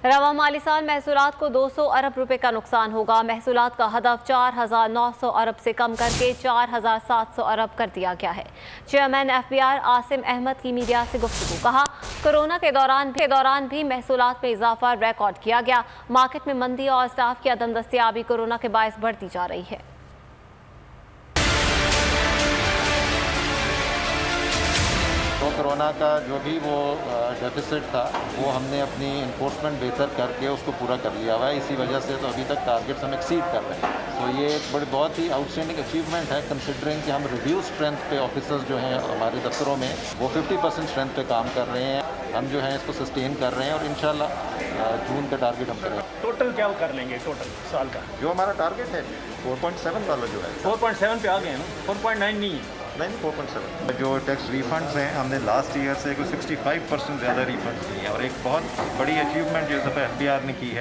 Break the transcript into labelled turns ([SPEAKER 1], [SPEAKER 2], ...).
[SPEAKER 1] रवा माली साल महसूलात को 200 अरब रुपए का नुकसान होगा। महसूलात का हदफ 4,900 अरब से कम करके 4,700 अरब कर दिया गया है। चेयरमैन FBR आसिम अहमद की मीडिया से गुफ्तगू। कहा, कोरोना के दौरान भी महसूलात में इजाफा रिकॉर्ड किया गया। मार्केट में मंदी और स्टाफ की अदम दस्तियाबी कोरोना के बायस बढ़ती जा रही है।
[SPEAKER 2] तो कोरोना का जो भी वो डेफिसिट था वो हमने अपनी इन्फोर्समेंट बेहतर करके उसको पूरा कर लिया हुआ है। इसी वजह से तो अभी तक टारगेट्स हम एक्सीड कर रहे हैं। तो ये एक बहुत ही आउटस्टैंडिंग अचीवमेंट है, कंसिडरिंग कि हम रिड्यूस स्ट्रेंथ पे ऑफिसर्स जो हैं हमारे दफ्तरों में वो 50% स्ट्रेंथ पे काम कर रहे हैं। हम जो है इसको सस्टेन कर रहे हैं और इंशाल्लाह जून का टारगेट हम करेंगे।
[SPEAKER 3] टोटल क्या कर लेंगे टोटल साल का?
[SPEAKER 2] जो हमारा टारगेट है 4.7 वाला जो है
[SPEAKER 3] 4.7 पे आ गए हैं ना, 4.9 नहीं है।
[SPEAKER 2] नहीं 4.7। जो टैक्स रिफंड्स हैं हमने लास्ट ईयर से कुछ 65% ज़्यादा रिफंड्स दिए हैं और एक बहुत बड़ी अचीवमेंट जो दफ़ा FBR ने की है